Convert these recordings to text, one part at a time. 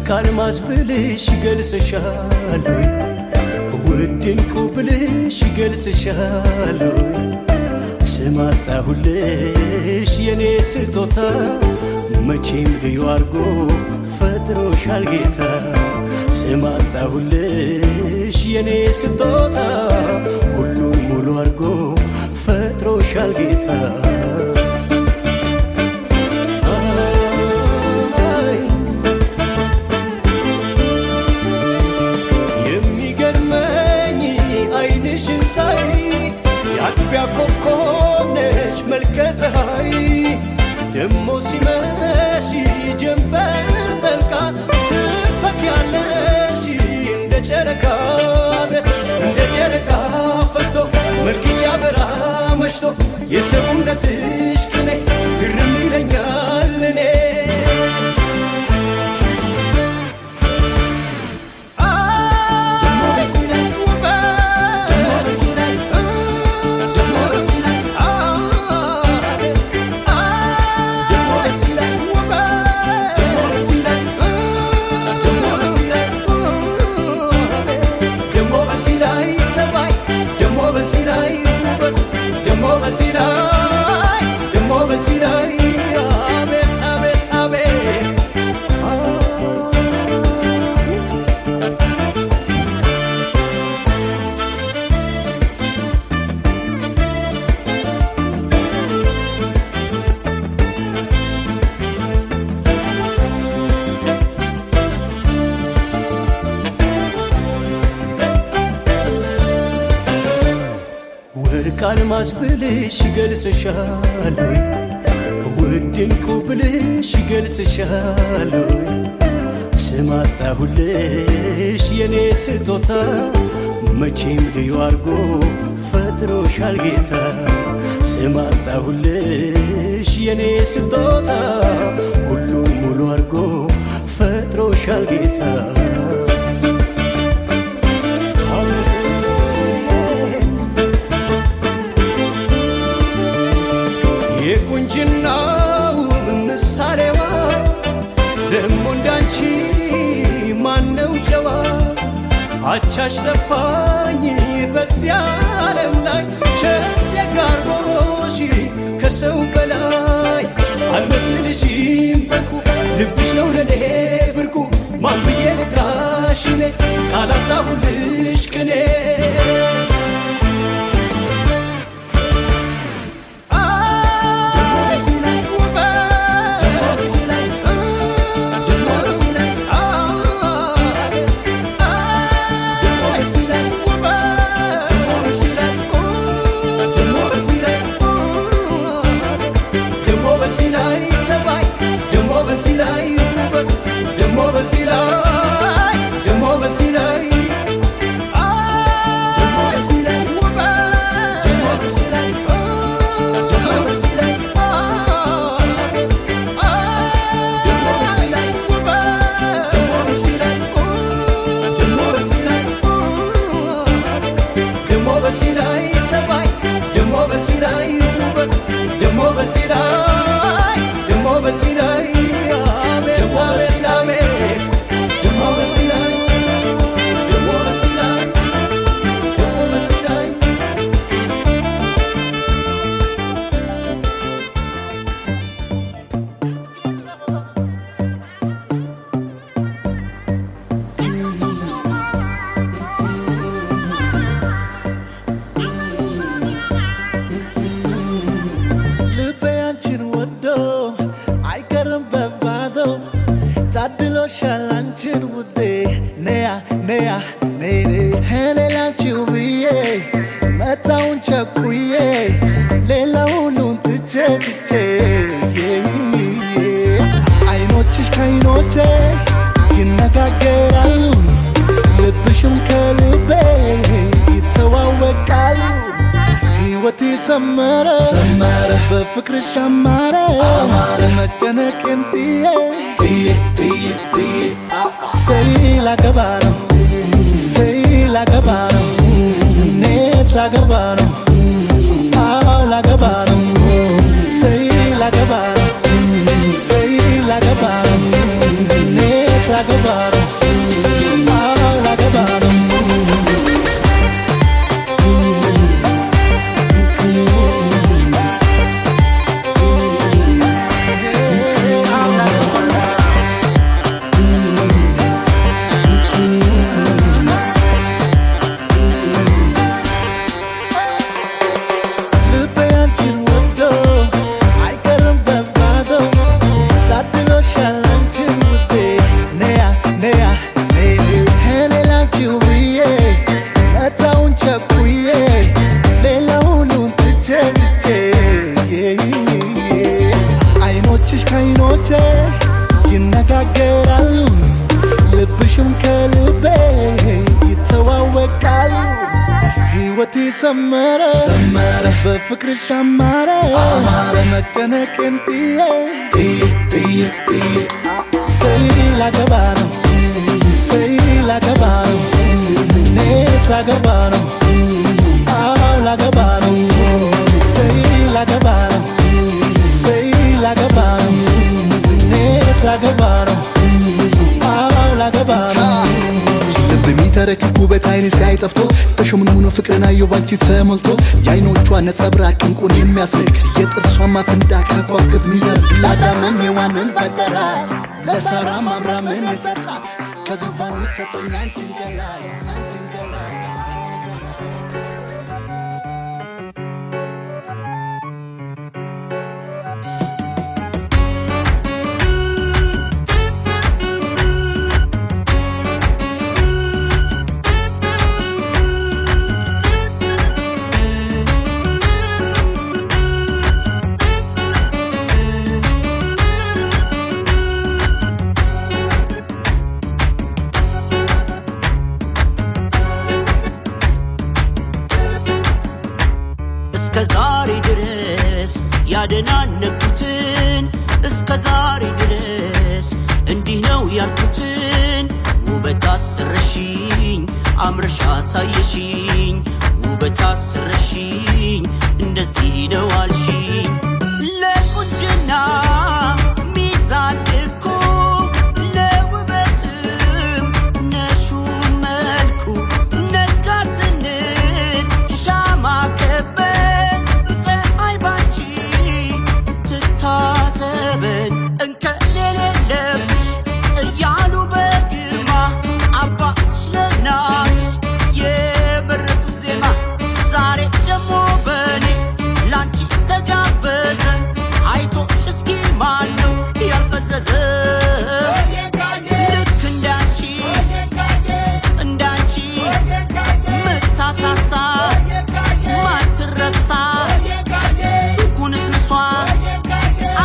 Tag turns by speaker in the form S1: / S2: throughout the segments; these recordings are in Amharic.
S1: ካልማዝ ብልሽ ገልጽሻለሁ ውድንቁ ብልሽ ገልጽሻለሁ ስማጣሁልሽ የኔ ስጦታ መቼም ልዩ አርጎ ፈጥሮሻል ጌታ ስማጣሁልሽ የኔ ስጦታ ሁሉን ሙሉ አርጎ ፈጥሮሻል ጌታ ዓይንሽን ሳይ የአጥቢያ ኮከብ ነሽ መልከ ፀሐይ ደሞ ሲመሽ ጀንበር ጠልቃ ትፈኪያለሽ እንደ ጨረቃ ፈክቶ መልክሽ ያበራ መሽቶ የሰውነትሽ ቅኔ ግርም ይለኛል እኔ ደሞ በሲራይ አቤት አቤት አቤት ወርቅ አልማዝ ብልሽ ገልጽሻለሁ ውድንቁ ብልሽ ገልጽሻለሁ ስማጣሁልሽ የኔ ስጦታ መቼም ልዩ አርጎ ፈጥሮሻል ጌታ ስማጣሁልሽ የኔ ስጦታ ሁሉን ሙሉ አርጎ ፈጥሮሻል ጌታ የቁንጅናው ምሳሌዋ ደሞ እንዳንቺ ማነው ጨዋ አቻሽ ጠፋኝ በዚያ ዓለም ላይ ቸየጋርቦሽ ከሰው በላይ አልመስልሽም በርኩ ልብሽ ነው ለኔ ብርቁ ማን ብዬ ልጥራሽ እኔ ቃላጣሁልሽ ቅኔ
S2: ሻላንችን ውዴ ነያ ነያ ነይኔ ሄሌላንቺው ብዬ መጣውን ቸኩዬ ሌላ ሁሉን ትቼ አይኖችሽ ከአይኖቼ ይነጋገራሉ ልብሽም ከልቤ ይተዋወቃሉ ሕይወቴ ሰመረ በፍቅርሽ አማረ መጨነቄን ጥዬ Say la gabano, say la gabano, nes la gabano, la gabano, say la gabano, nes la gabano. ከዓይኖቼ ይነጋገራሉ ልብሽም ከልቤ ይተዋወቃሉ ሕይወቴ ሰመረ በፍቅርሽ አማረ መጨነቄን ጥዬ ሰይ ላገባ ነው ሰይ ላገባ ነው እኔስ ላገባ ነው አዎ ላገባ ነው ሰይ ላገባ ነው ሰይ ላገባ ነው እኔስ ላገባ ነው አዎ ላገባ ነው ልብ የሚተረክክ ውበት አይን ሲያይ ጠፍቶ ተሾምኖ ፍቅርን አየሁ ባንቺ ተሞልቶ የአይኖቿ ነጸብራቅ ዕንቁን የሚያስንቅ የጥርሷ ማፍንዳቅ ከዋክብት ሚደርቅ ለአዳምም ሔዋንን ፈጠራት ለሳራም አብርሃምን የሰጣት ከዙፋኑ ሰጠኝ አንቺን ከላይ
S3: እስከዛሬ ድረስ ያደናነኩትን እስከዛሬ ድረስ እንዲህ ነው ያልኩትን ውበት አስረሽኝ አምረሽ አሳየሽኝ ውበት አስረሽኝ እንደዚህ ነው አልሽኝ ለቁንጅና ሚዛን እኮ ለውበትም ነሹ መልኩ ነጋ ስንል ሻማ ከበን ፀሐይ ባንቺ ትታዘበን እንከን የሌለብሽ እያሉ በግርማ አባትሽ ለእናትሽ የመረጡት ዜማ ዛሬ ደግሞ በኔ ላንቺ ተጋበዘ አይቶሽ እስኪ ማን ነው ያልፈዘዘ ልክ እንዳንቺ እንዳንቺ ምታሳሳ ማትረሳ ኩንስንሷ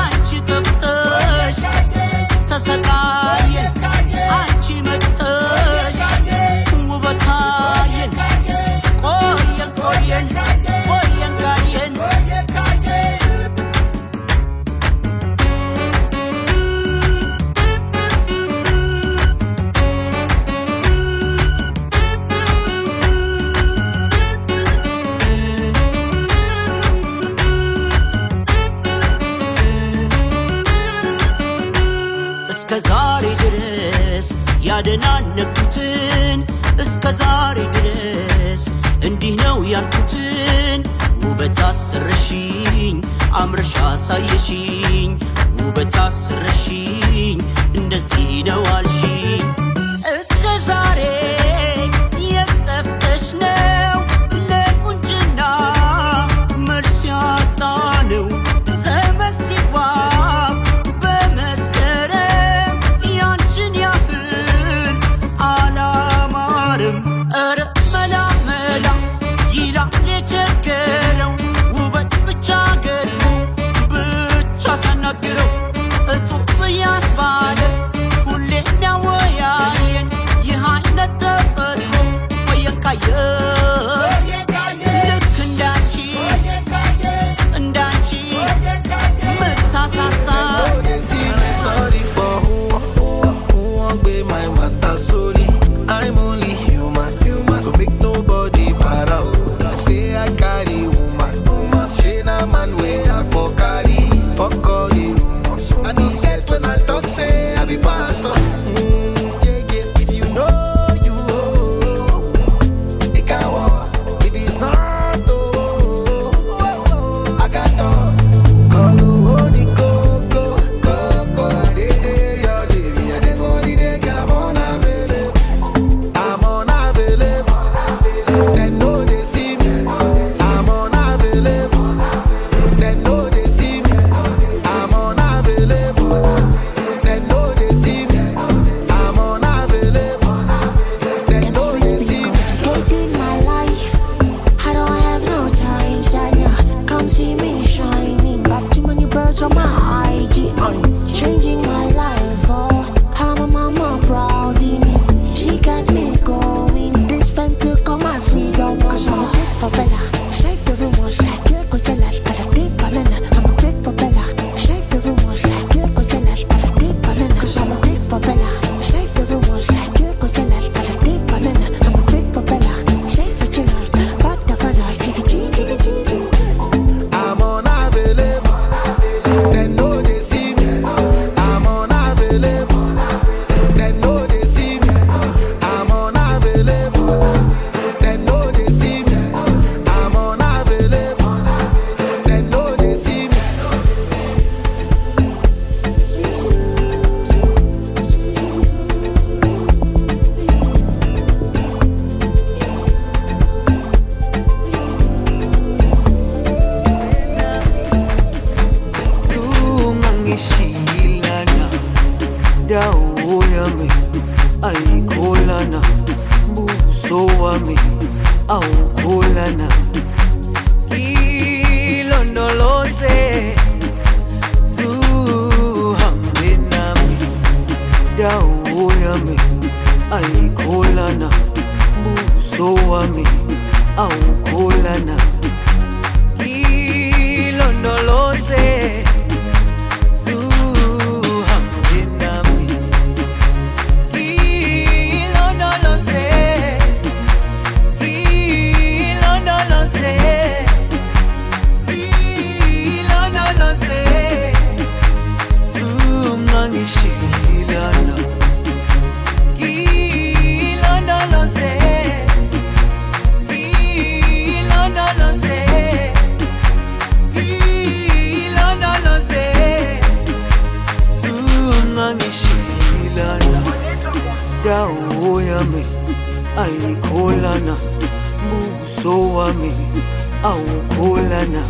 S3: አንቺ ጠፍተሽ ተሰቃየን አንቺ መጥተሽ ውበታየን ቆየን ቆየን ቆየን ካየን እስከዛሬ ድረስ ያደናነኩትን እስከዛሬ ድረስ እንዲህ ነው ያልኩትን ውበት አስረሽኝ አምረሽ አሳየሽኝ ውበት አስረሽኝ እንደዚህ ነው አልሽኝ እስከዛሬ የጠፍተሽ ነው ለቁንጅና መልስ ያጣነው ዘመን ሲዋብ በመስከረም ያንቺን ያህል አላማርም ኧረ መላ መላ ይላል የቸገረው ውበት ብቻ ገጥሞ ብቻ ሳናግረው እጹብ ያስባለ ሁሌ የሚያወያየን ይህ አይነት ተፈጥሮ ቆየን ካየን ልክ እንዳንቺ እንዳንቺ ምታሳሳ
S4: Sorry for who won't be my matter sorry. I'm only human, so make nobody para. Say I carry woman, she na man way I for carry, fuck all the rumors. I need get when I talk say I be pastor. Yeah, if you know you, it can walk. If it's not, I got all.
S5: Taking my life, I don't have no time, Shania. Come see me shining, got too many birds on my IG.
S6: Sungangishilana dawo yami ayikholana buso wami awukholana ilondoloze zuhambe nami dawo yami ayikholana buso wami awukholana ilondoloze dawo yami ayikholana buso wami awukholana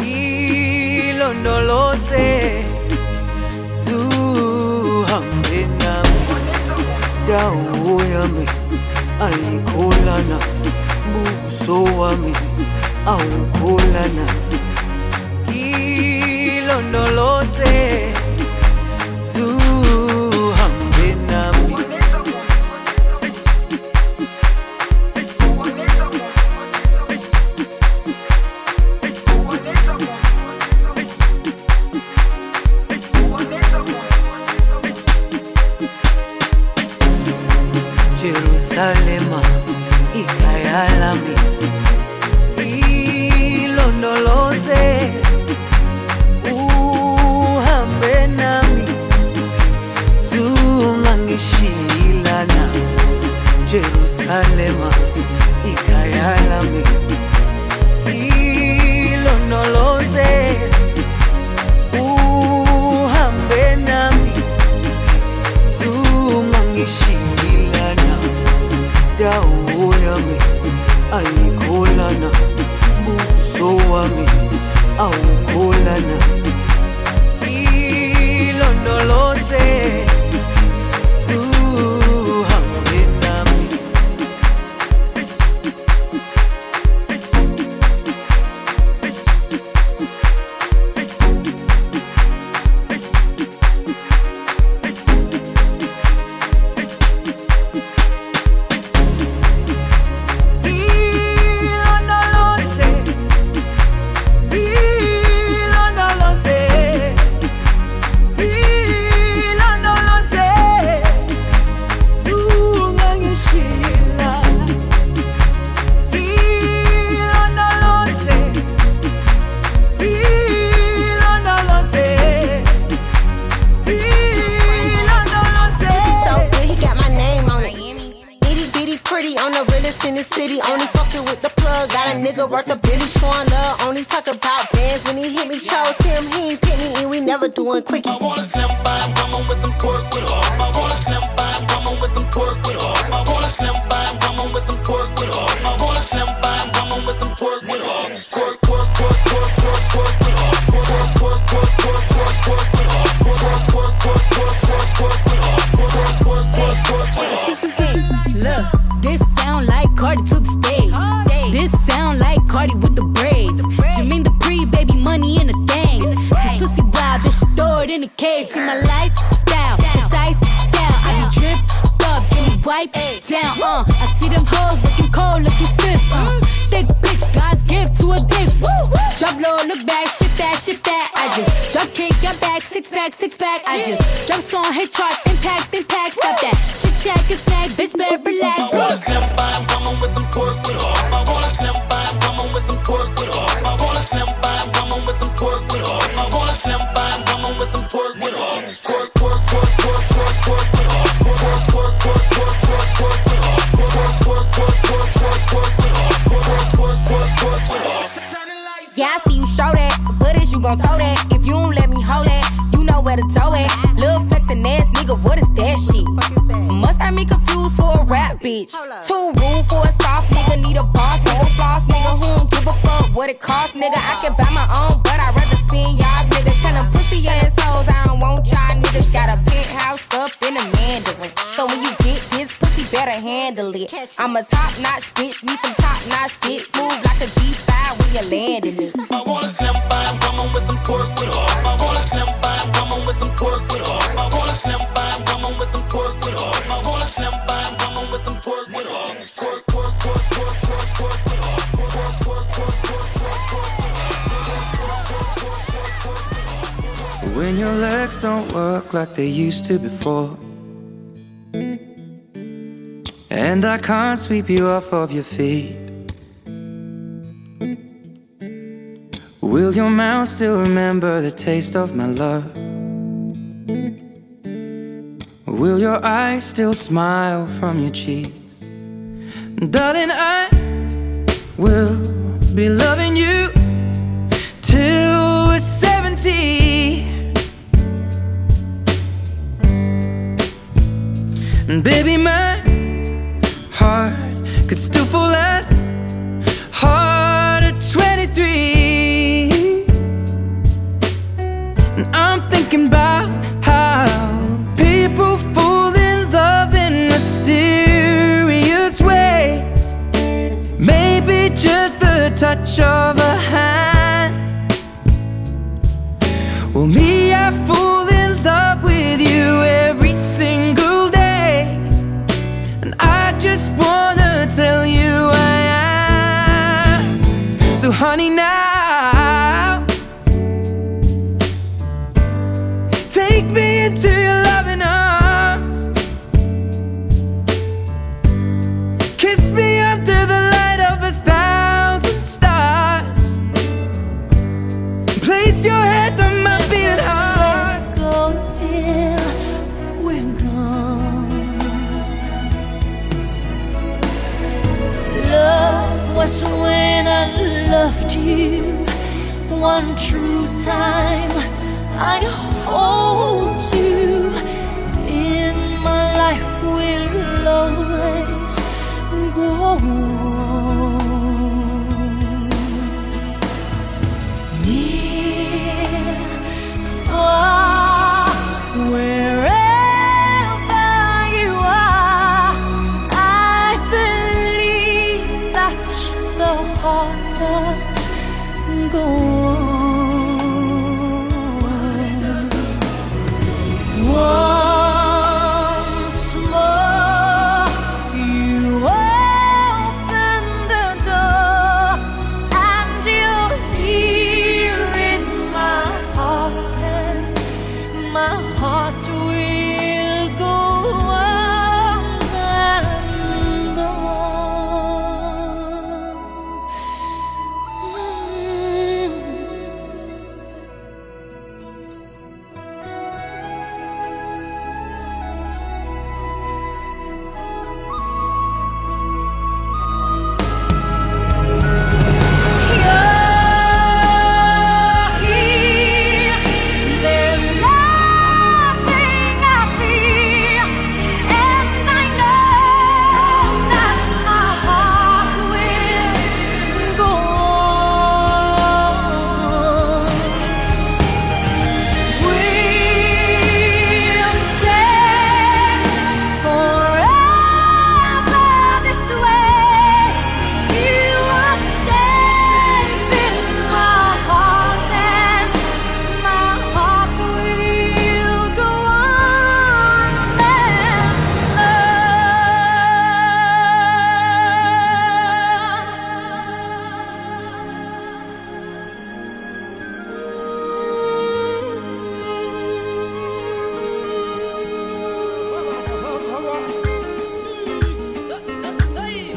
S6: ilondoloze zuhambe nami dawo yami ayikholana buso wami awukholana ilondoloze Jerusalema ikayalami ilondoloze uhambe nami zungangishilana Jerusalema ikayalami ilondoloze uhambe nami zungangishilana dawo yami ayikholana buso wami awukholana ilondoloze zuhambe nami
S5: in the city, only fucking with the plug. Got a nigga worth a billy showing love. Only talk about bands when he hit me. Chose him, he ain't pick me, and we never doing quickies.
S4: I want a slim fine woman with some twerk with her. I want a slim fine woman with some twerk with her. I want a slim fine woman with some twerk with her. I want a slim fine woman with some twerk with her. Twerk, twerk, twerk, twerk, twerk, twerk with her. Twerk, twerk, twerk, twerk, twerk, twerk with her. Twerk, twerk, twerk, twerk, twerk, twerk with her. Twerk, twerk, twerk, twerk with her.
S7: Look, this sound like Cardi to the stage. This sound like Cardi with the braids. Jermaine Dupri, baby, money in a thing. This pussy wild, this shit throw it in the case. See my lifestyle, it's ice down. I be dripped up, get me wipe down. I see them hoes looking cold, looking stiff. Thick bitch, God's gift to a dick. Drop low, look back, shit that, shit that. I just drop kick, got back, six pack. I just drop song, hit charts, impact. Stop that. Shit check, it's snack, bitch, better relax.
S4: I want a slim fine woman with some twerk with her. I want a slim fine woman with some twerk with her. I want a slim fine woman with some twerk with her. I want a slim fine woman with some twerk with her. Twerk, twerk, twerk, twerk, twerk, twerk with her. Twerk, twerk, twerk, twerk, twerk, twerk with her. Twerk, twerk, twerk, twerk, twerk, twerk with her. Twerk, twerk, twerk, twerk with her.
S7: Yeah, I see you show that, but is you gon' throw that? If you don't let me hold that, you know where to toe at. Lil' flexin' ass nigga, what is that shit? Must have me confused for a rap bitch. Too rude for a soft nigga, need a boss nigga, floss nigga, who don't give a fuck what it costs, nigga. I can buy my own, but I'd rather spend y'all nigga. Tell him pussy ass I'm a top-notch bitch, need some top-notch dick. Smooth like a G5 when you're landing it.
S4: I want a slim fine woman with some pork with her. I want a slim fine woman with some pork with her. I want a slim fine woman with some pork with her. I want a slim fine woman with some pork with her. Pork, pork, pork, pork, pork, pork with her. Pork, pork, pork, pork, pork, pork with her.
S6: When your legs don't work like they used to before, and I can't sweep you off of your feet, will your mouth still remember the taste of my love? Will your eyes still smile from your cheeks? Darling, I will be loving you till we're 70. And baby, my heart could still fall as hard at 23. And I'm thinking about how people fall in love in mysterious ways. Maybe just the touch of a hand. Well, me, I fall in love with you every single day, and I just wanna tell you I am. So honey, now take me into your loving arms. Kiss me under the light of 1,000 stars. Place your head on my beating heart.
S8: Go till we're gone. Love was when I loved you one true time. I hold you in my life, will always go on. Near, far, wherever you are, I believe that the heart does go on. Once more, you open the door, and you're here in my heart, and my heart will go on and on. There's nothing I fear, and I know that my heart will go on. We'll stay forever this way. You are safe in my heart, and my heart will go on and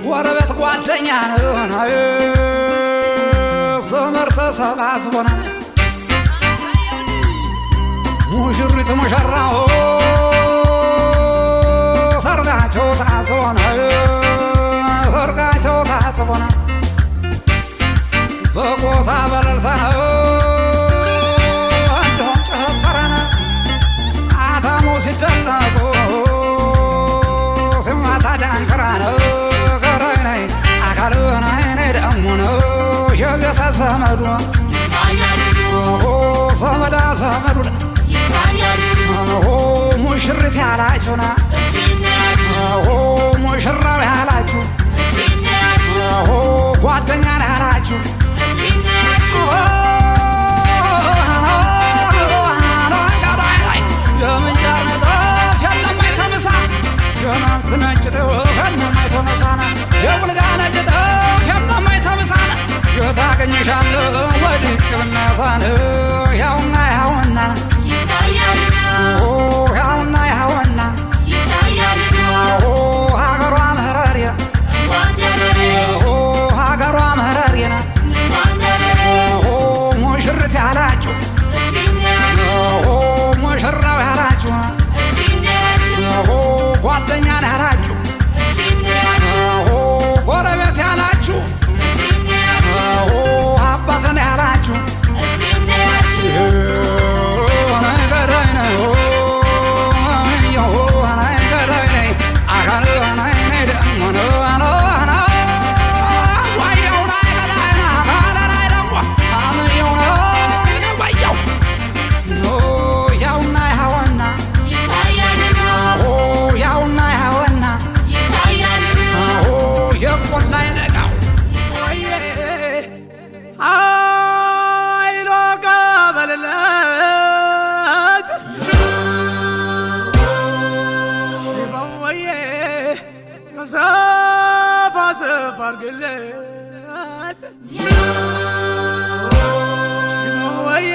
S6: ጎረቤት ጓደኛ ነው ዘመድ ተሰባስቦናል። ሙሽሪት ሙሽራው ሰርጋቸው ታስቦናል። ሰርጋቸው ታስቦናል። በቦታ በለልታ ነው እንዲሆን ጨፈረና አታሙ ሲደለቁ ሲማታ ዳንክራ ነው ገረናይ አካሉናይ ደሙ ነው ሸገተ ዘመዱ ዘመዳ ዘመዱ ሙሽሪት ያላችሁና ሙሽራው ያላችሁ
S9: ያላችሁ የምንጃር ነጠፍ የለማይ ተመሳ የናንስ ነጭ ጤፍ የለማይ ተመሳና የቡልጋ ነጭ ጤፍ የለማይ ተመሳና የታገኘሻለሁ ወድቅ ብናሳን ያውና ያውና ያውና ያውና ሀገሯ ምህረር ሀገሯ ምህረር ሙሽርት ያላችሁ ሙሽራው ያላችሁ ጓደኛን ያላችሁ ጎረቤት ያላችሁ አባትን ያላችሁ አርግለት ወዬ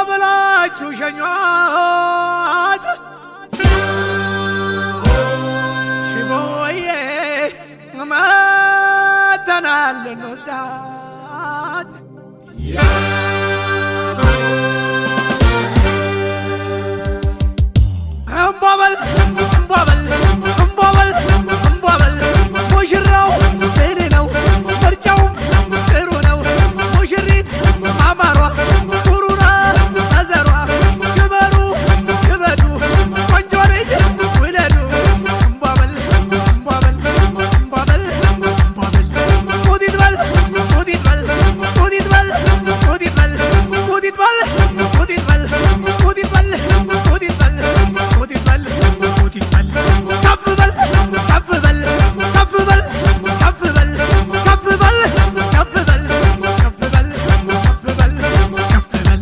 S9: ብላችሁ ሸኟት ሽቦዬ መተናል እንወስዳት እምቧበል እምቧበል እምቧበል እምቧበል ሙሽራው እኔ ነው ምርጫውም ጥሩ ነው ሙሽሪት ማማሯ ጥሩ ነው መዘሯ ክበሩ ክበዱ ቆንጆ ልጅ ውለዱ እምቧበል እምቧበል እምቧበል እምቧበል ሙዲት በል ሙዲት በል ሙዲት በል ሙዲት በል ሙዲት በል ሙዲት በል ሙዲት በል ሙዲት በል ሙዲት በል ሙዲት በል ከፍ በል ከፍ በል ከፍ በል ከፍ በል ከፍ በል ከፍ በል ከፍ በል ከፍ በል ከፍ በል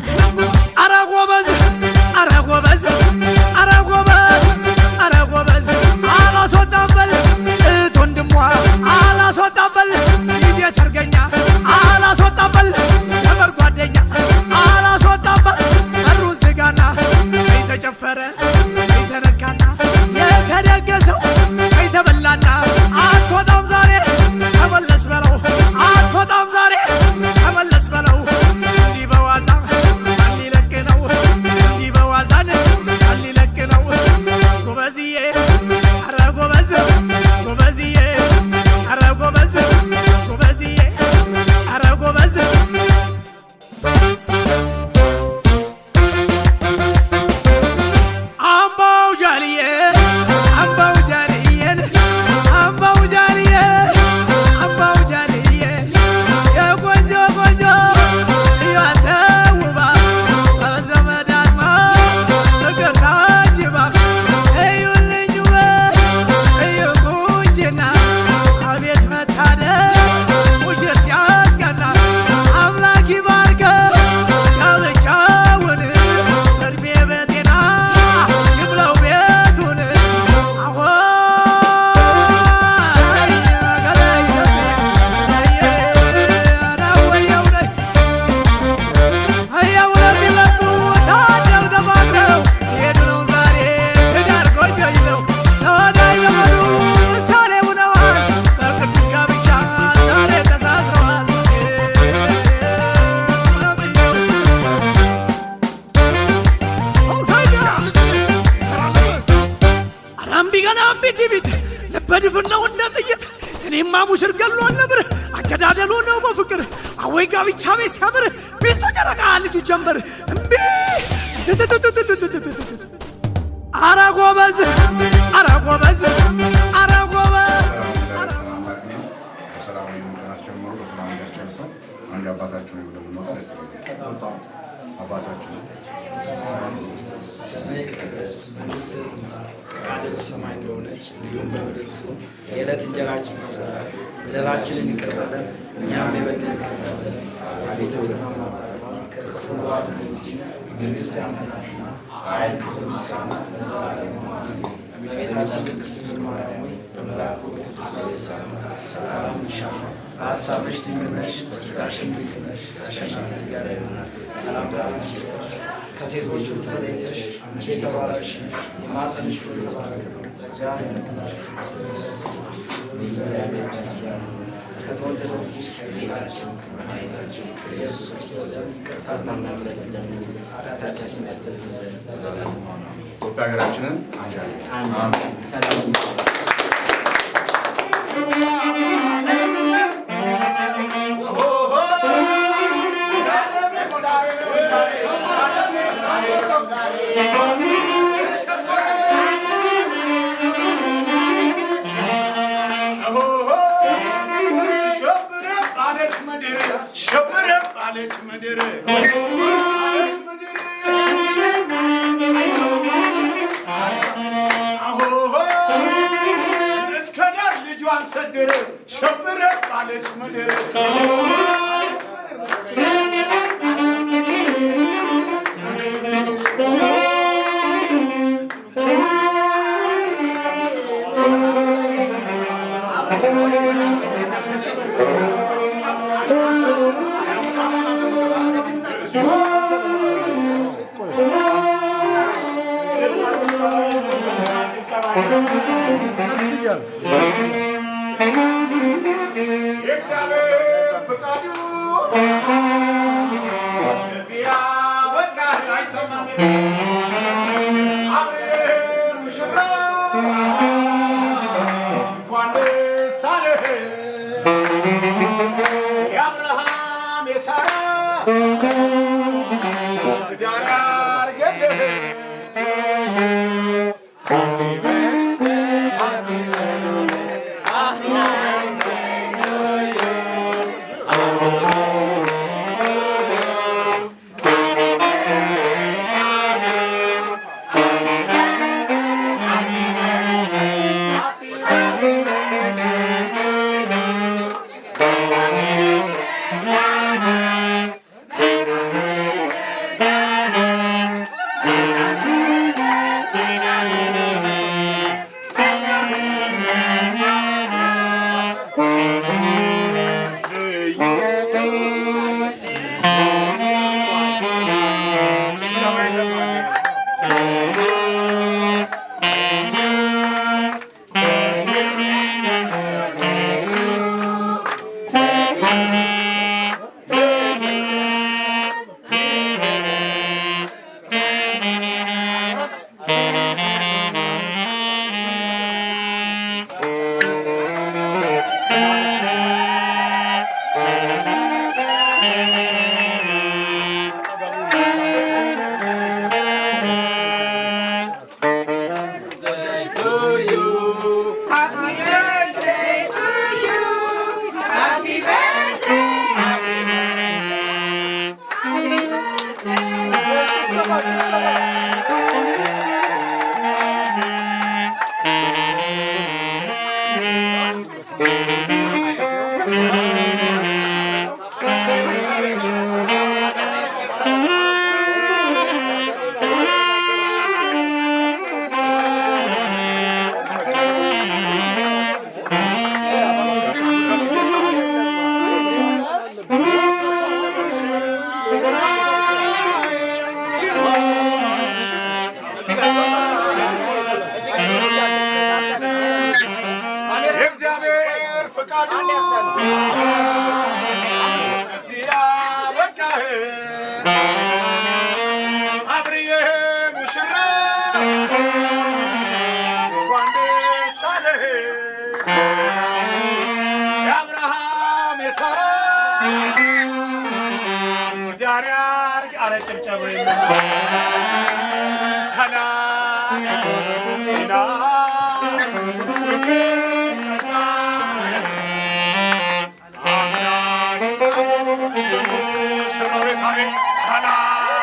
S9: ኧረ ጎበዝ ኧረ ጎበዝ ኧረ ጎበዝ ኧረ ጎበዝ አላስወጣም በል እህት ወንድሟ አላስወጣም በል ጊዜ ሰርገኛ አላስወጣም በል ዘመድ ጓደኛ አላስወጣም በል በሩን ዝጋና ተጨፈረ ተነካና የተደገሰው ተበላና አትወጣም ዛሬ ተመለስ በለው አትወጣም ዛሬ ተመለስ በለው እንዲህ በዋዛ ማን ሊለቅ ነው እንዲህ በዋዛን ማን ሊለቅ ነው ጎበዝዬ ኧረ ጎበዝ ጎበዝዬ ኧረ ጎበዝ ጎበዝዬ ኧረ ጎበዝ አምባው ጃልዬ አምባው ጃልዬን አምባው ጃልዬ አምባው ጃልዬ የቆንጆ ቆንጆ እያተ ውባ በዘመድ አዝማድ ፍቅር ታጅባ እዩልኝ ውበት እዩ ቁንጅና አቤት መታደል ሙሽር ሲያስቀና አምላክ ይባርከው ጋብቻውን እድሜ በጤና ይብለው ቤቱን በቅዱስ ጋብቻ ዛሬ ተሳስረዋል። አራምቢገናም ቢት ቢት ልበድፍን ነው እንደ ጥይት እኔማ ሙሽር ገሏል ነብር አገዳደሉ ነው በፍቅር አወይ ጋብቻ ቤት ሲያምር ሚስቱ ጨረቃ ልጁ ጀንበር እምቢ ኧረ ጎበዝ ኧረ ጎበዝ ኧረ ጎበዝ
S10: በሰላም ቀን አስጀምሮ በሰላም እንዲያስጨርሰው አንድ አባታችሁ ነው ብሎ መጣ ደስ ይላል። አባታችሁ
S11: ስምህ ይቀደስ፣ መንግሥትህ ትምጣ፣ ፈቃድህ በሰማይ እንደሆነች እንዲሁም በምድር ትሁን። የዕለት እንጀራችንን ስጠን ዛሬ፣ በደላችንን ይቅር በለን እኛም የበደሉንን ይቅር በለን። አቤቱ ወደ ፈተና አታግባን፣ ከክፉ አድነን እንጂ መንግሥት ያንተ ናትና፣ ኃይል፣ ክብር፣ ምስጋና ለዘላለሙ አሜን። እመቤታችን ቅድስት ድንግል ማርያም ሆይ በመልአኩ በቅዱስ ገብርኤል ሰላምታ ሰላም ይልሻል። በሐሳብሽ ድንግል ነሽ፣ በሥጋሽም ድንግል ነሽ። ከአሸናፊ እግዚአብሔር እናት ሰላምታ ላንቺ ይገባል። ከሴቶች ሁሉ ተለይተሽ አንቺ የተባረክሽ ነሽ፣ የማኅፀንሽ ፍሬ የተባረከ ነው። እግዚአብሔር እግዚአብሔር ጋር ከተወደደው ልጅሽ ከጌታችን ከመድኃኒታችን ከኢየሱስ ክርስቶስ ዘንድ ይቅርታና ምሕረት ለምኑ ኃጢአታችንን ያስተሰርይልን ለዘላለሙ አሜን።
S10: ኢትዮጵያ ሀገራችንን
S11: አሜን። ሰላም
S2: አለች ምድር እስከ ዳር ልጇን ሰደረ ሸብረ አለች ምድር የእግዚአብሔር ፈቃዱ እዚያ በቃ አይሰማም አብረን ሙሽራ እንኳን ደስ አለህ የአብርሃም የሳራ ትዳር አድርገህ የእግዚአብሔር ፈቃዱ እዚያ በቃህ አብርዬ ሙሽራ እንኳን ደስ አለህ የአብርሃም የሳራ ትዳር ያድርግ አለ ጭብጨባ ሰላም ጤና ሰላም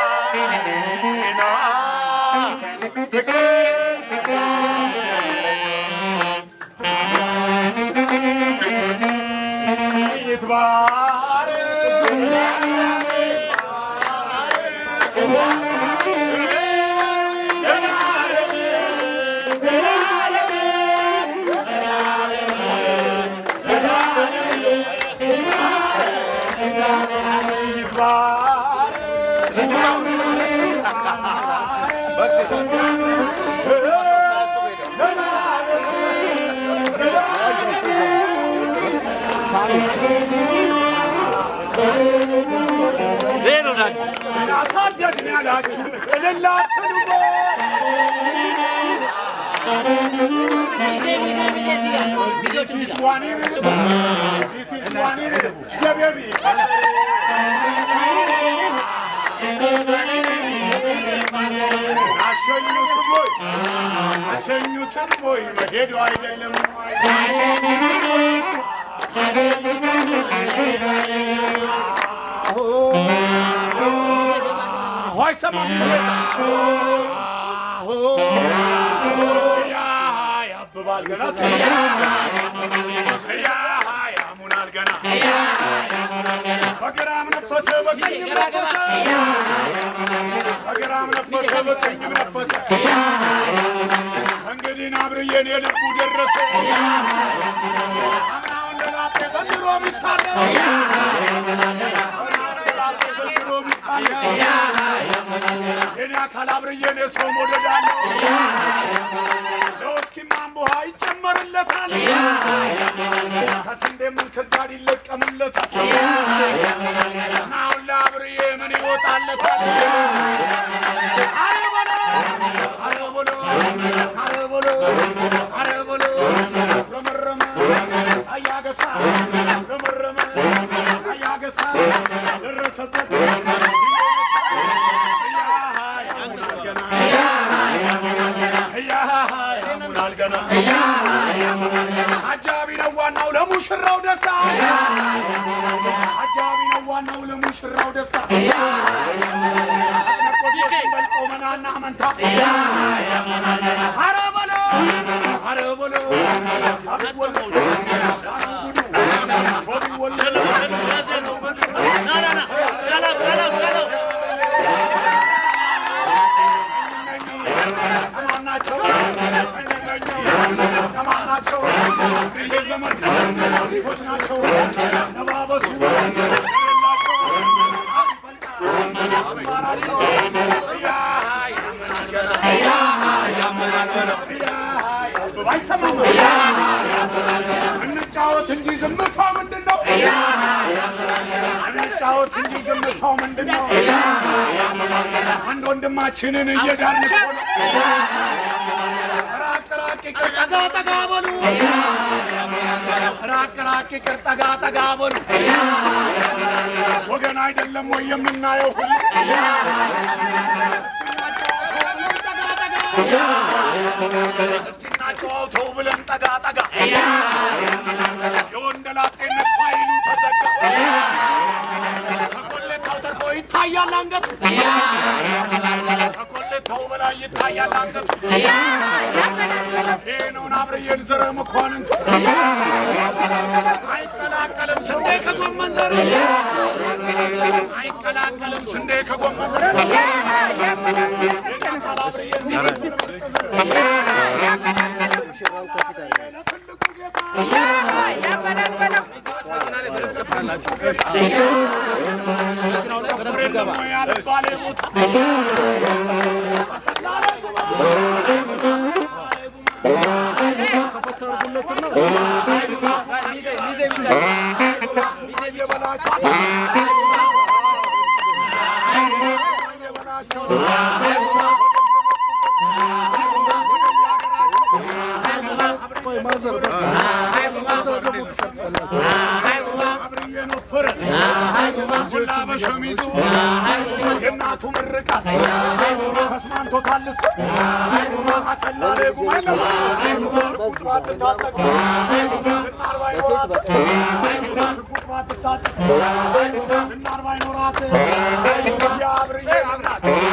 S2: Yeah,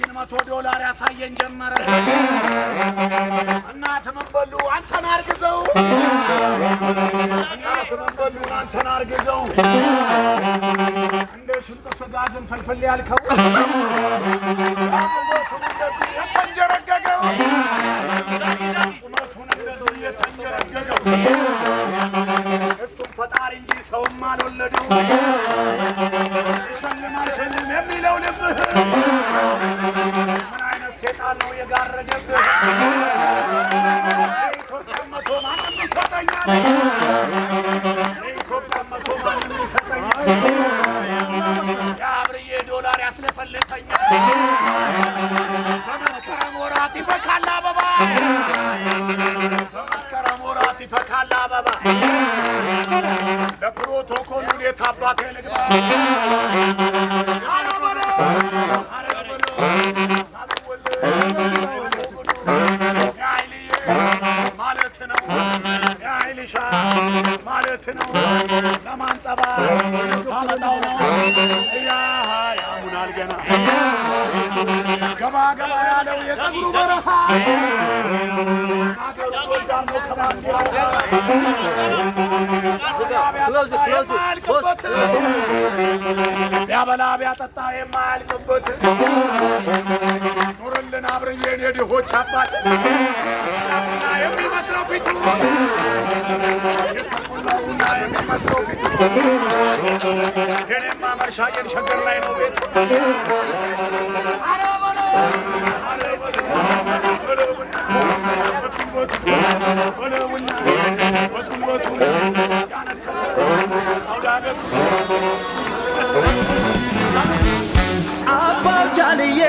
S2: $100 ያሳየን ጀመረ እናት መንበሉ አንተን አርግዘው እናት መንበሉ አንተን አርግዘው እንደ ሽንጥ ስጋ ዝንፈልፈል ያልከው እንደዚህ የተንጀረገገው ቁመቱን እንደዚህ የተንጀረገገው እሱም ፈጣሪ እንጂ ሰውም አልወለደው ሸልም የሚለው ልብህ ምን አይነት ሴጣን ነው የጋረደብህ? ኢትዮጵያ መቶ ማንም ይሰጠኛል ኢትዮጵያ መቶ ማንም ይሰጠኛል የአብርዬ $1 ያስለፈልፈኛል በመስከረም ወራት ይፈካል አበባ በመስከረም ወራት ይፈካል አበባ ለፕሮቶኮሉ እንዴት አባቴ ልግባ ማለት ነው ለማንጸባ ታመጣው ነው ያሙናል ገና ገባ ገባ ያለው የፀጉሩ በረሃ ቢያበላ ቢያጠጣ የማያልቅበት ኑርልን አብርዬን የድሆች አባት የሚመስለው ፊቱ የሚመስለው ፊቱ የኔማ መርሻዬን ሸገር ላይ ነው ቤቱ
S3: አባው ጃንዬ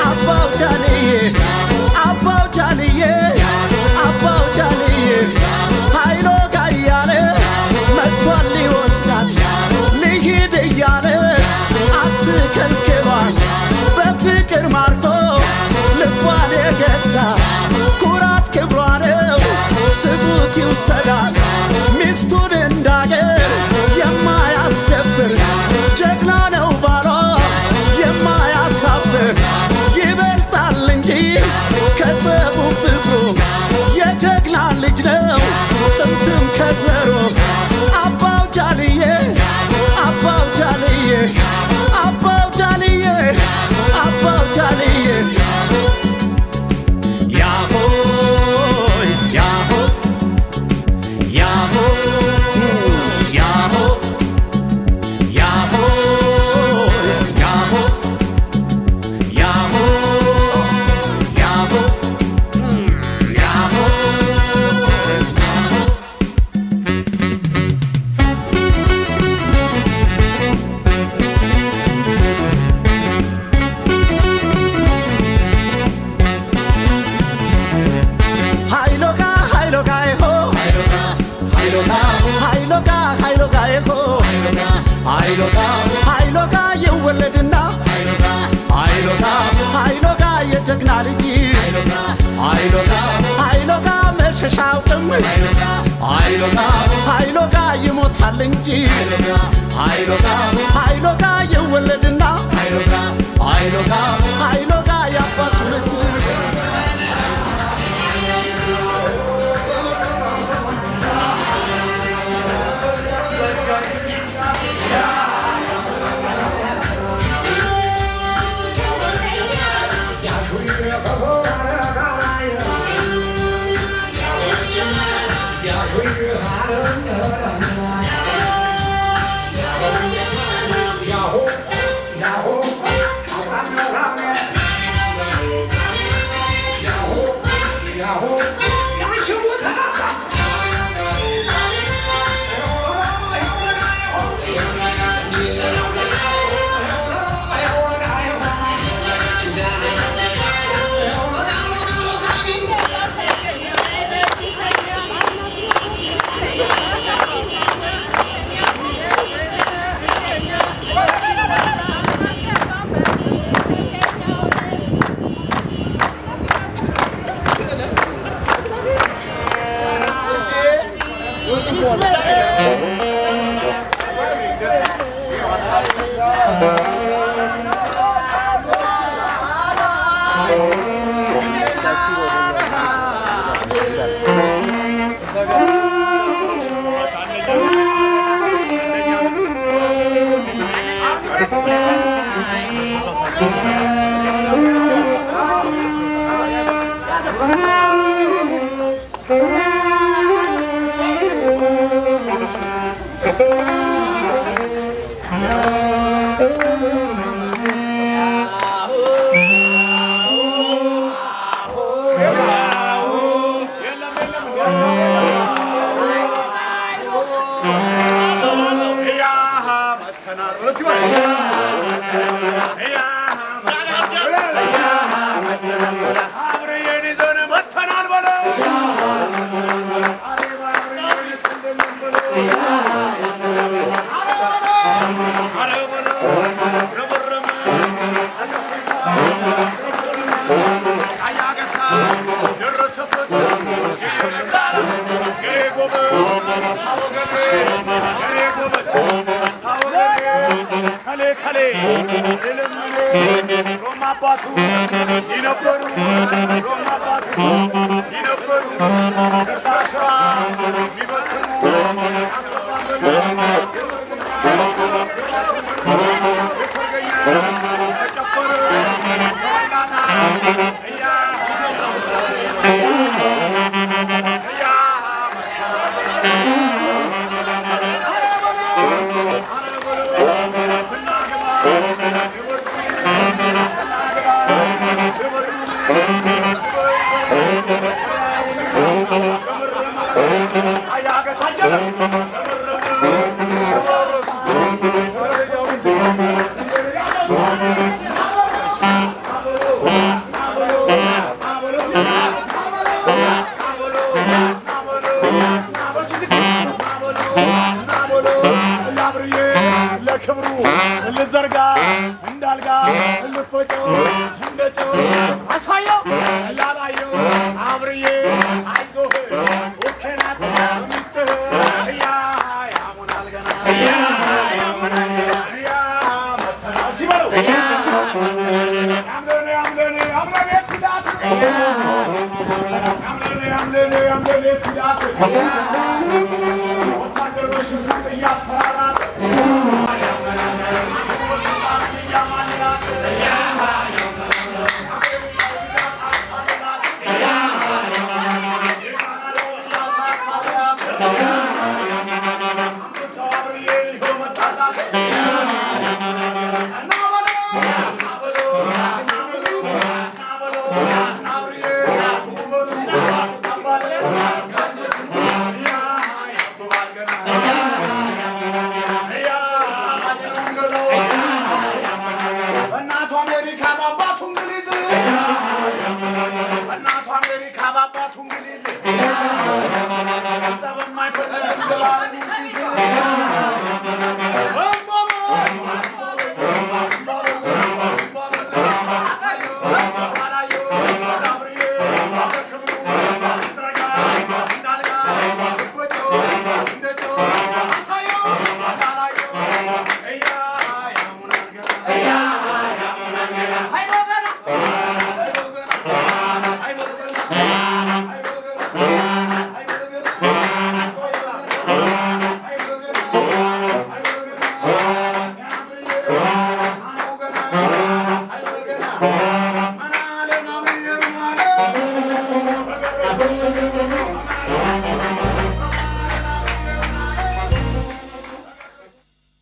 S3: አባው ጃንዬ አባው ጃንዬ አባው ጃንዬ ኃይሎ ጋያለ መጥቷል ሊወስዳት ልሂድ እያለች አትከልክሏል በፍቅር ማርኮ ልቧን የገዛ ኩራት ክብሯ ነው ስጡት ይውሰዳል ሚስቱን እንዳገር የማያስደፍር ጀግና ነው ባሏ የማያሳፍር ይበልጣል እንጂ ከጸቡ ፍቅሩ የጀግና ልጅ ነው ጥምጥም ከዘሮ አባው ጃንዬ አባው ጃንዬ አባው ጃንዬ አባው ጃንዬ ያሆይ ያሆ ያሆ ያሆ ያሆ ያሆ ያሆ ያሆ ያሆ ሃይሎጋ ሃይሎጋ ይሆ ሃይሎጋ ሃይሎጋ ሃይሎጋ ይሆ ሃይሎጋ ሃይሎጋ የወለድን የጀግና ልጅ ኃይሎጋ መሸሻውቅም ኃይሎጋ ይሞታል እንጂ ኃይሎጋ ይወለድና ኃይሎጋ ያባቱ ልጅ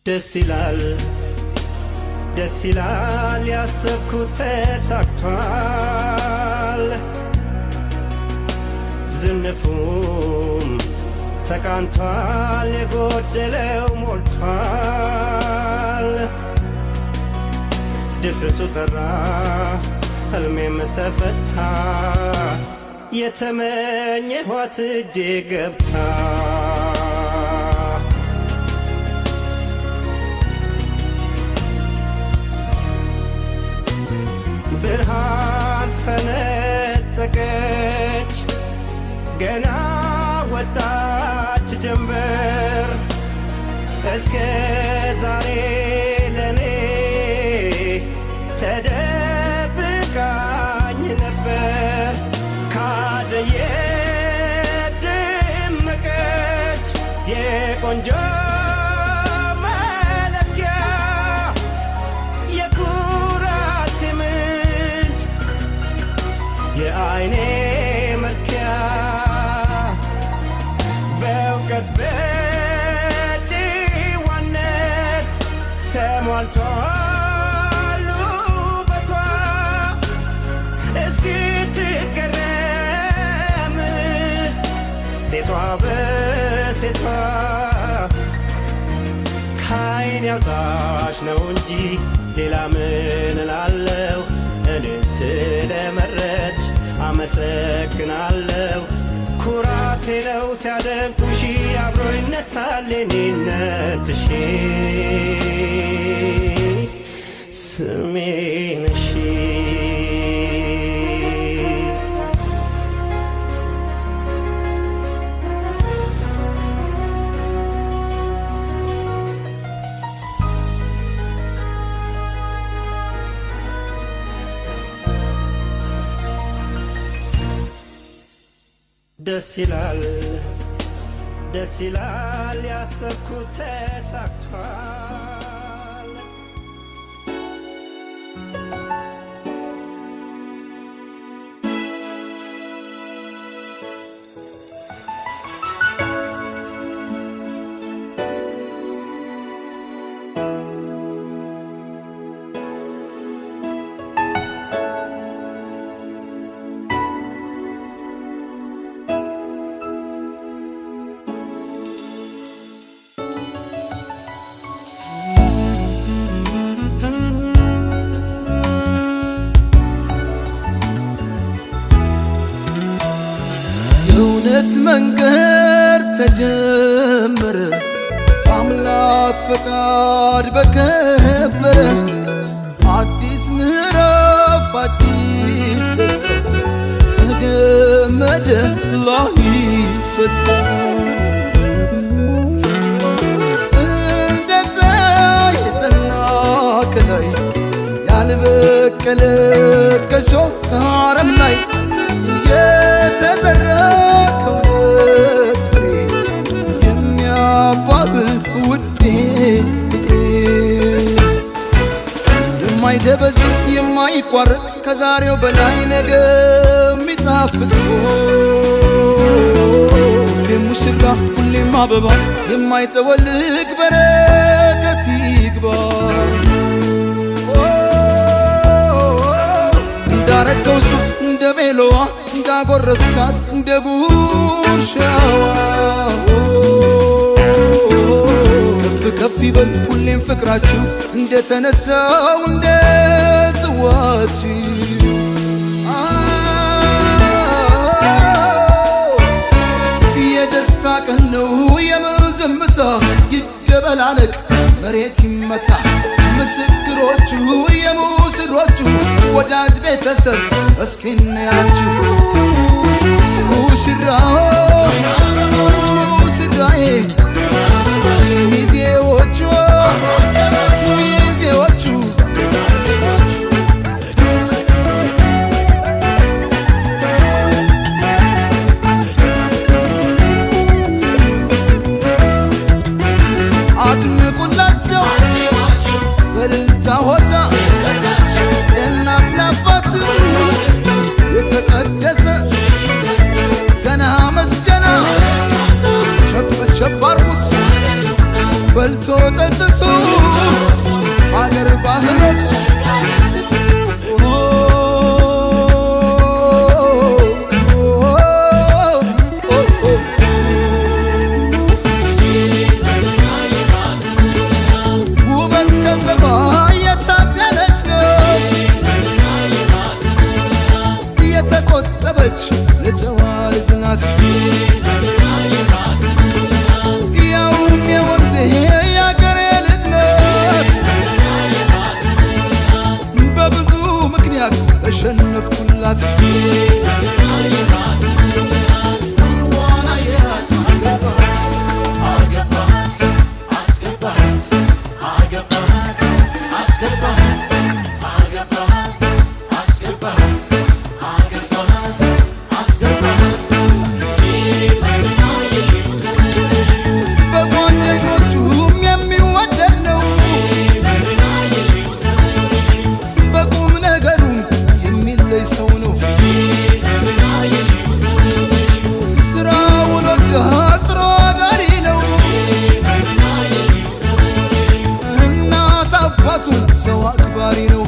S10: ደስ ይላል ያሰብኩት ተሳክቷል ዝንፉም ተቃንቷል የጎደለው ሞልቷል ድፍርሱ ጠራ ህልሜም ተፈታ የተመኘኋት እጄ ገብታ ብርሃን ፈነጠቀች ገና ወጣች ጀንበር እስከ ዛሬ ለኔ ተደብቃኝ ነበር ካደየ ደመቀች የቆንጆ መለኪያ የኩራት ምንጭ የአይኔ መለኪያ በእውቀት በጭዋነት ተሟልቷል ውበቷ እስክትገረም ሴቷ በሴቷ ከዓይን ያውጣሽ ነው እንጂ ሌላ ምን እላለሁ እኔን ስለመረጥሽ አመሰግናለሁ ኩራቴ ነው ሲያደንቁሽ አብሮ ይነሳል የኔነትሽ ስሜ ነሽ ደስ ይላል ያሰብኩት ተሳክቷል
S12: የእውነት መንገድ ተጀመረ አምላክ ፈቃድ በከበረ አዲስ ምዕራፍ አዲስ ደስታ ተገመደ ላይፈታ እንደ ፀሐይ የጸና ከላይ ያልበቀለ ከሾህ አረም ላይ የተዘራ ከእውነት ፍሬ የሚያባብል ውዴ ፍቅሬ የማይደበዝዝ የማይቋረጥ ከዛሬው በላይ ነገ የሚጣፍጥ ሁሌም ሙሽራ ሁሌም አበባ የማይጠወልግ በረከት ይግባ እንዳረከው ሱፍ እንደ ቤሎዋ እንዳጎረስካት እንደ ጉርሻዋ ከፍ ከፍ ይበል ሁሌም ፍቅራችሁ እንደተነሳው እንደ ጽዋችሁ የደስታ ቀን ነው የምን ዝምታ ይደበላለቅ መሬት ይመታ ምስክሮቹ የሙስሮቹ ወዳጅ ቤተሰብ እስኪ እንያችሁ ሙሽራው ሙሽራዬ ሚዜዎቹ ሚዜዎቹ አድምቁላቸው በእልልታ ሆታ ለእናት ለአባት የተቀደሰ ገና መስገና ሸብ ሸብ አርጎ ጠጥቶ አገር ባህሎች ውበት ከተማ የታደለች ናት የተቆጠበች የጨዋ ልጅ ናት ያውም የወንዜ ያገሬ ልጅ ናት በብዙ ምክንያት ተሸነፍኩላት በጓደኞቹም የሚወደድ ነው በቁም ነገሩም የሚለይ ሰው ነው ስራውን ወዳድ ጥሩ አዳሪ ነው እናት አባቱን ሰው አክባሪ ነው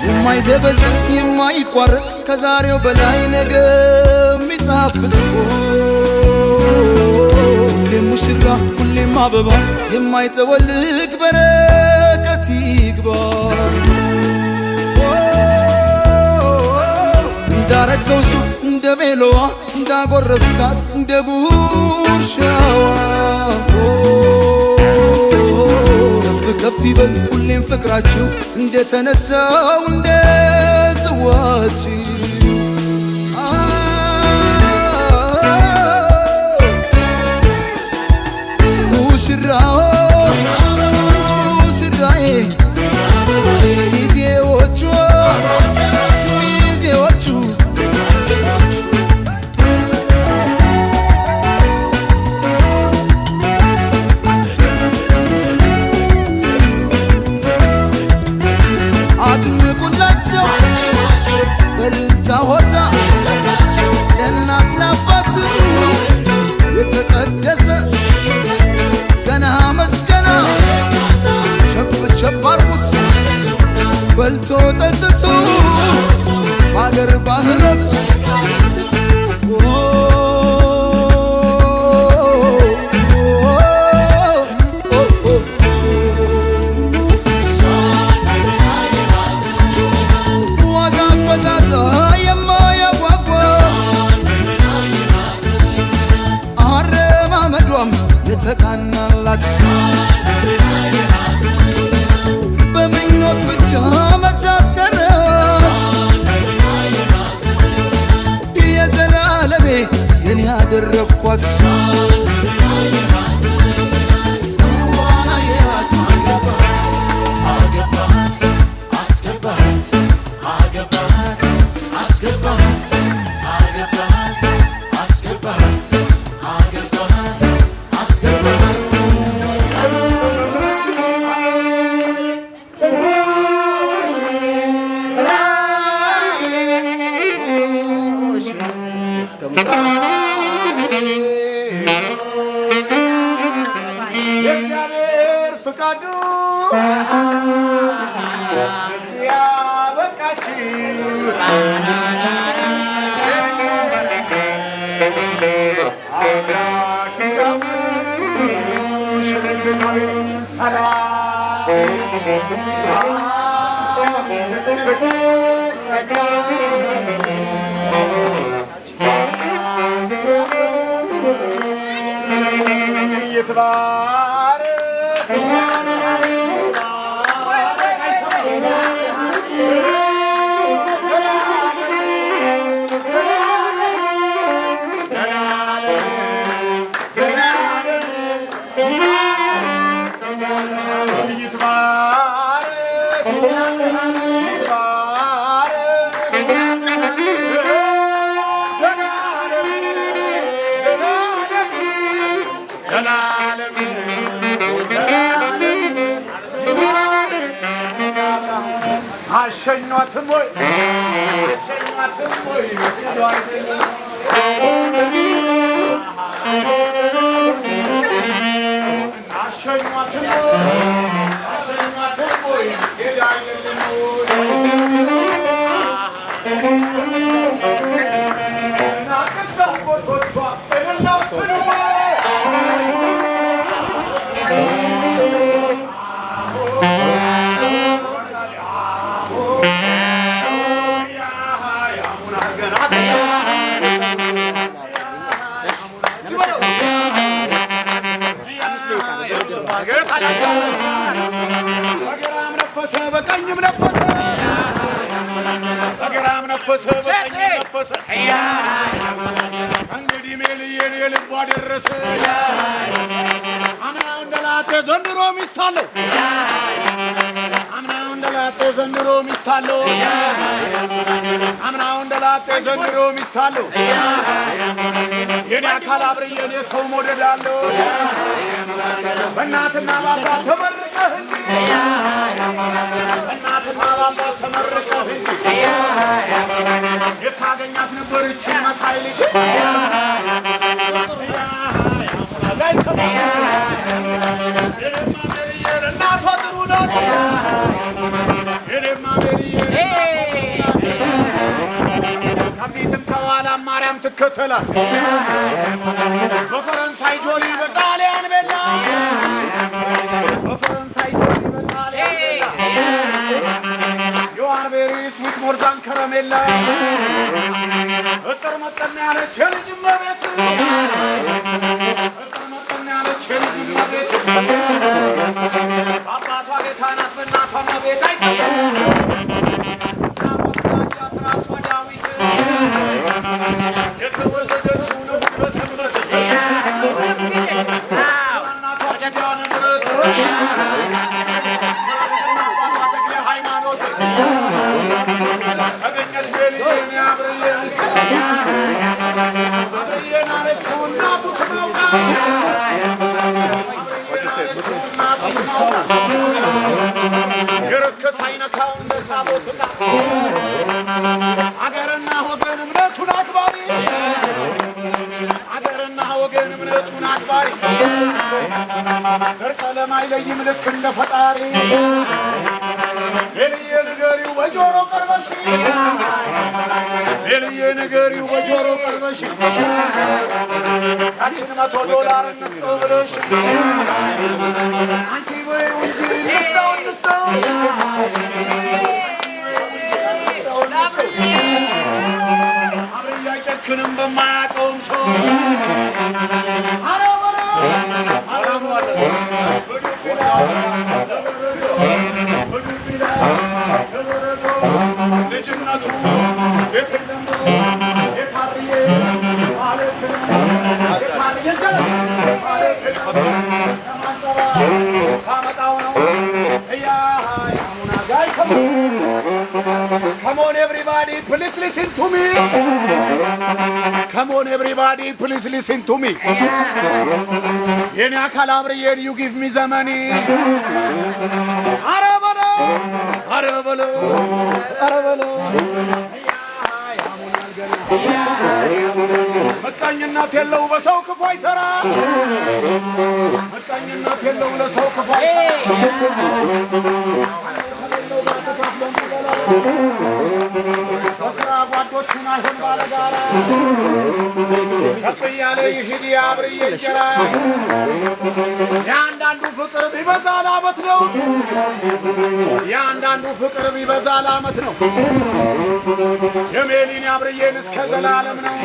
S12: የማይደበዝዝ የማይቋረጥ ከዛሬው በላይ ነገ የሚጣፍጥ ሁሌም ሙሽራ ሁሌም አበባ የማይጠወልቅ በረከት ይግባ እንዳረገው ሱፍ እንደ ቬሎዋ እንዳጎረስካት እንደ ጉርሻዋ ከፍ ከፍ ይበል ሁሌም ፍቅራችሁ እንደተነሳው እንደ ጽዋችሁ ሙሽራው ሙሽራዬ ሚዜዎቹ ሚዜዎቹ አድምቁላቸው በልልታ ሆታ ለእናት ለአባት የተቀደሰ ገና መስገና ቸብ ቸብ አርጉት በልቶ ጠጥቶ በአገር ባህሎች ዋዛ ፈዛዛ የማያጓጓት አረማመዷም የተቃናላት በምኞት ብቻ መች አስቀረት የዘላለሜ የኔ ያደረግኳት
S2: የእግዚአብሔር ፍቃዱ እዚያ በቃችሁ አምላክ ይጠብቅሽ ዘላለም አሸኟትም ወይ አሸኟትም ወይ አሸኟትም አሸኟትም ወይ ሄዳ አይደለም ናቅሳ ቦቶቿ እልላትን በግራም ነፈሰ በቀኝም ነፈሰ በግራም ነፈሰ በቀኝም ነፈሰ እንግዲህ ሜልዬን የልቧ ደረሰ አምናው እንደላጤ ዘንድሮ ሚስት አለው አምናው እንደላጤ ዘንድሮ ሚስት አለው አምናው እንደላጤ ዘንድሮ ሚስት አለው የኔ አካል አብርዬን የሰው መውደድ አለው በእናትና በአባት ተመርቀህ እንጂ በእናትና በአባት ተመርቀህ እንጂ የታገኛት ነበር እችን መሳይ ልጅ እናቷ ጥሩ ናት የኔማ ሜሪዬ ከፊትም ከኋላም ማርያም ትከተላት በፈረንሳይ ጆሊ በጣሊያን ቤላ በፈረንሳይ ጆሊ በጣሊያን ቤላ ዩአር ቬሪ ስዊት ሞር ዛን ከረሜላ እጥር መጠን ያለች የልጅ እመቤት እጥር መጠን ያለች የልጅ እመቤት በአባቷ ቤታ ናት በእናቷ እመቤት አይሰማም ናሞስላቻት ራሷ ዳዊት የተወለደችው እሑድ በሰንበት እናቷ ኪዳነ ምሕረት ተክለ ሃይማኖት ተገኘች ሜልዬን የአብርዬ ሚስት አብርዬን አለችው እናቱ ስማውቃ የረከሰ አይነካው እንደ ታቦት ዕቃ አገርና ወገን እምነቱን አክባሪ አገርና ወገን እምነቱን አክባሪ ዘር ቀለም አይለይም ልክ እንደ ፈጣሪ ሜልዬ ንገሪው በጆሮ ቀርበሽ ሜልዬ ንገሪው በጆሮ ቀርበሽ ያችን $100 እንስጠው ብለሽ አንቺ በይው እንጂ እንስጠው እንስጠው አብርዬ አይጨክንም በማያውቀውም ሰው ልጅነቱ Come on everybody, please listen to me. Come on everybody, please listen to me. የኔ አካል አብርዬን you give me the money. አረበሎ አረበሎ አረበሎ መቃኝነት የለው በሰው ክፉ አይሰራ መቃኝነት የለው ለሰው ክፉ አይሰራ በስራ ጓዶቹን አይሆን ባለጋራ ከፍ እያለ ይሂድ የአብርዬ እንጀራ የአንዳንዱ ፍቅር ቢበዛ ለዓመት ነው የአንዳንዱ ፍቅር ቢበዛ ለዓመት ነው የሜሊን የአብርዬን እስከ ዘላለም ነው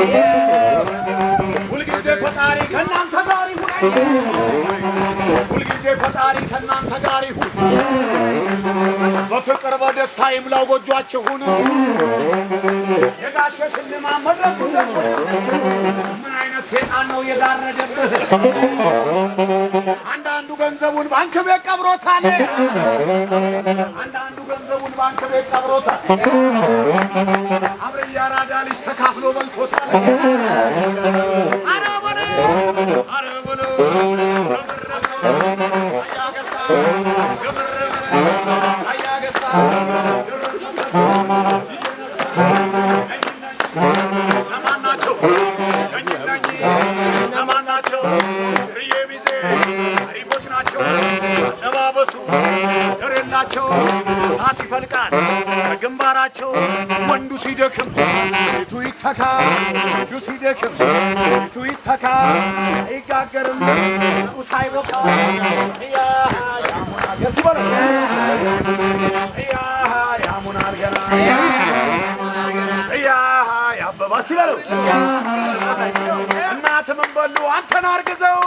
S2: ሁልጊዜ ፈጣሪ ከእናንተ ጋር ይሁን ሁልጊዜ ፈጣሪ ከእናንተ ጋር ይሁን በፍቅር በደስታ ይምላው ጎጇችሁን የጋሸ ሽልማት መድረሱ ምን አይነት ሴጣን ነው የጋረደብህ አንዳንዱ ገንዘቡን ባንክ ቤት ቀብሮታል አንዳንዱ ገንዘቡን ባንክ ቤት ቀብሮታል አብርዬ አራዳ ልጅ ተካፍሎ በልቶታል አረ በለው ሪየሚዜ አሪፎች ናቸው ለባበሱ ደረላቸው ሳት ይፈልቃል ከግንባራቸው ወንዱ ሲደክም ሴቱ ይተካ ወንዱ ሲደክም ሴቱ ይተካ አይጋገርም ሳይቦካ ያ ያሙና ገስበለ ያ ያሙና ገና ያ ያበባ ሲበለው እናት ምን በሉ አንተን አርግዘው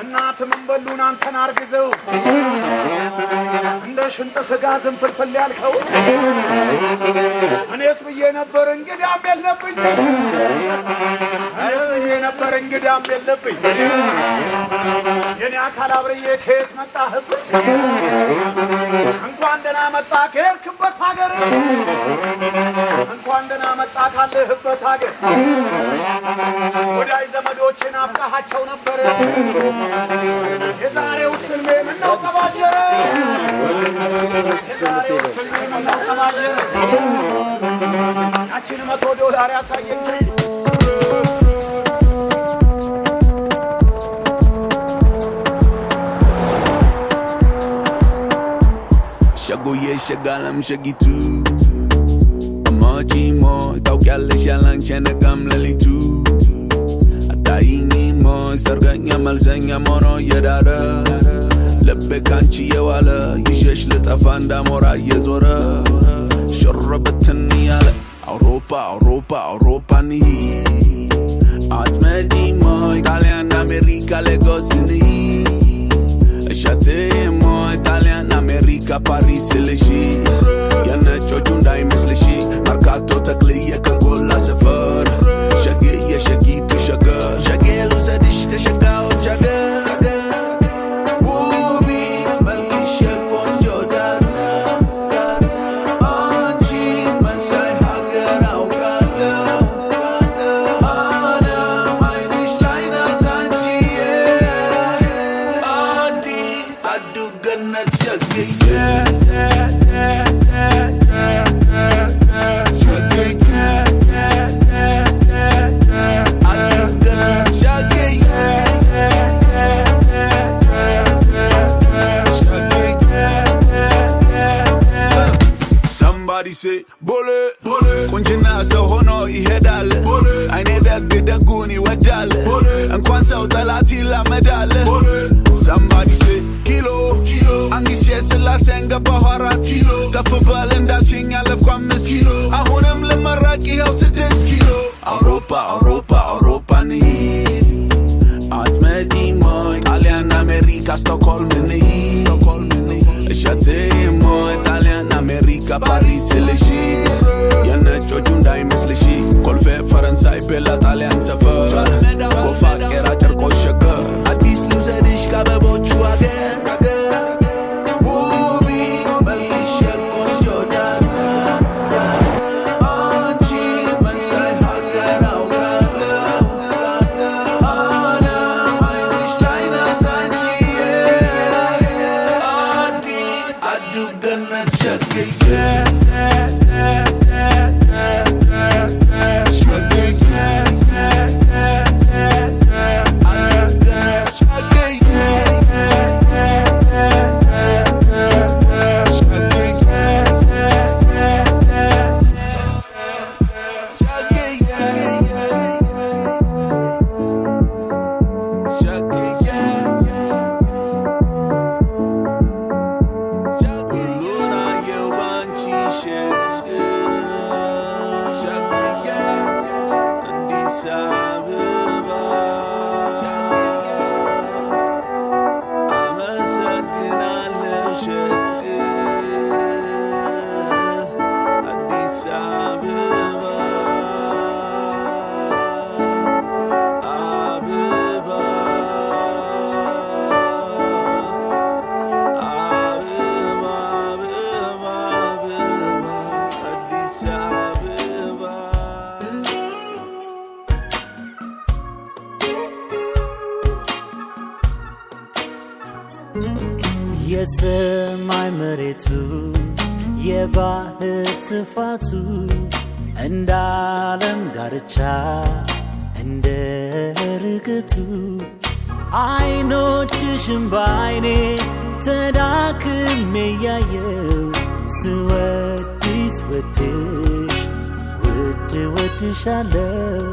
S2: እናት ምን በሉን አንተን አርግዘው እንደ ሽንጥ ስጋ ዝንፍልፍል ያልከው እኔስ ብዬ ነበር እንግዳም የለብኝ እኔስ ብዬ ነበር እንግዳም የለብኝ የኔ አካል አብርዬ ከየት መጣህብኝ እንኳን ደህና መጣ ከሄድክበት ሀገር እንኳን ደህና መጣ ካለህበት ሀገር ወዳጅ ዘመዶችን አፍቃሃቸው ነበር የዛሬው ስልሜ ምነው ቀባጀረ የዛሬው ስልሜ ምነው ቀባጀረ ያችን $100 ያሳየኝ
S13: ሸጎዬ ሸጋለም ሸጊቱ ሞጂሞ ታውቂያለሽ ያላንቺ ነጋም ሌሊቱ አታይኝሞ ሰርገኛ መልሰኛ ሞኖ እየዳረ ልቤ ካንቺ የዋለ ይዤሽ ልጠፋ እንዳሞራ እየዞረ ሸረበትን ያለ አውሮፓ አውሮፓ አውሮፓ እንሂድ አትመጪሞ ጣሊያን አሜሪካ ሌጎስ እንሂድ እሸቴሞ ጣሊያን አሜሪካ ፓሪስ ልሺ የነጮቹ እንዳይመስልሺ መርካቶ ተክልዬ ከጎላ ሰፈር ሸግዬ ሸጊቱ ሸገር ሸጌ ልውሰድሽ ከሸጋዎች አገር ውቢት መልክሽ ቆንጆ ዳና አንቺ መሳይ ሀገር አውቃለሁ አለም አይንሽ ላይ ናት አንቺዬ አዲስ አዱ ገነት ሸግዬ Say, bole, bole, ቁንጅና ሰው ሆኖ ይሄዳል አይኔ ደግ ደጉን ይወዳል እንኳን ሰው ጠላት ይላመዳል somebody say kilo አንጊስ የስላሴን ገባሁ 4 ኪሎ ከፍ በል እንዳልሽኝ አለፍኩ 5 ኪሎ አሁንም ልመረቅ ይኸው 6 ኪሎ አውሮፓ አውሮፓ አውሮፓ እንሂድ አትመጪሞ ጣሊያን አሜሪካ ስቶክሆልም እንሂድ እሸቴሞ ጣሊያን አሜሪካ ፓሪስ ልሺ የነጮቹ እንዳይመስልሺ ኮልፌ ፈረንሳይ ቤላ ጣሊያን ሰፈር ጎፋ ቄራ ጨርቆስ ሸገር አዲስ ልውሰድሽ ከአበቦቹ አገር ውቢት መልክሽ ቆንጆ ዳና አንቺ መሳይ ሀገር አውቃለሁ አለም አይንሽ ላይ ናት አንቺዬ አዲስ አዱ ገነት ሸግዬ
S14: የሰማይ መሬቱ የባህር ስፋቱ እንደ ዓለም ዳርቻ እንደ ርግቱ አይኖችሽን ባይኔ ተዳክሜ ያየው ስወድሽ ወድሽ ውድ ወድሻለው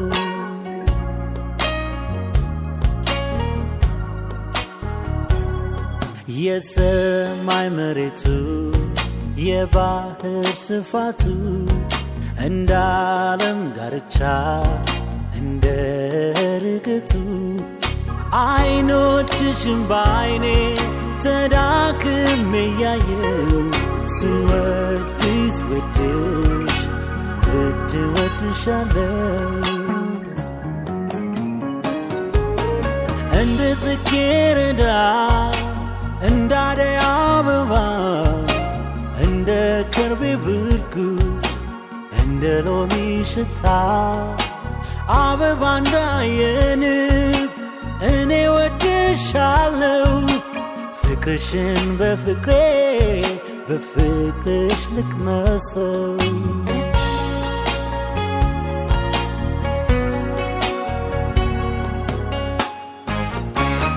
S14: የሰማይ መሬቱ የባህር ስፋቱ እንደ ዓለም ዳርቻ እንደ ርግቱ አይኖችሽን ባይኔ ተዳክሜ ያየው ስወድሽ ወድሽ ውድ ወድሻለው እንደ ጽጌረዳ እንደ አደይ አበባ እንደ ከርቤ ብርጉ እንደ ሎሚ ሽታ አበባ እንዳየንብ እኔ ወድሻለው ፍቅርሽን በፍቅሬ በፍቅርሽ ልቅመሰው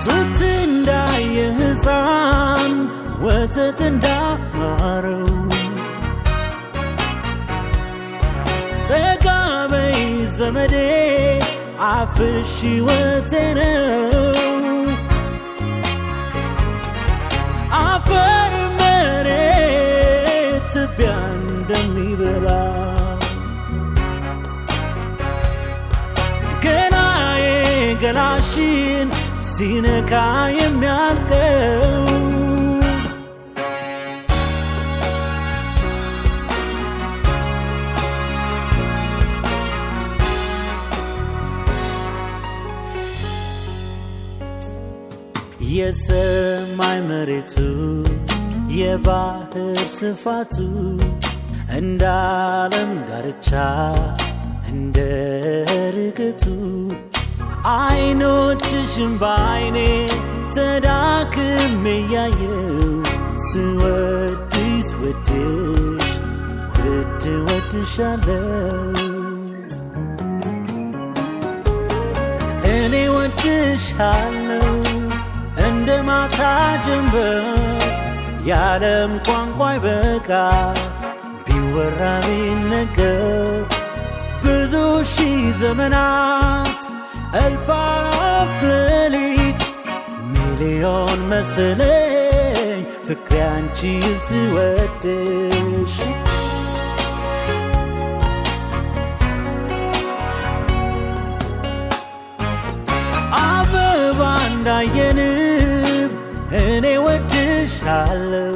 S14: ጡት እንዳየ ሕፃን ወተት እንዳማረው ጠጋ በይ ዘመዴ አፍሽ ሕይወቴ ነው አፈር መሬት ትቢያ እንደሚበላ ገላዬ ገላሽን ሲነካ የሚያልቀው የሰማይ መሬቱ የባህር ስፋቱ እንደ ዓለም ዳርቻ እንደ ርግቱ አይኖችሽን ባይኔ ተዳክሜ ያየው ስወድሽ ወድሽ ውድ ወድሻለው እኔ ወድሻለው እንደ ማታ ጀንበር የዓለም ቋንቋ ይበቃ ቢወራ ቢነገር ብዙ ሺህ ዘመናት እልፍ አእላፍ ሌሊት ሚሊዮን መሰለኝ ፍቅሬ አንቺን ስወድሽ አበባ እንዳየንብ እኔ ወድሻለው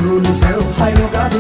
S1: በሩን ሰው ኃይሎ ጋር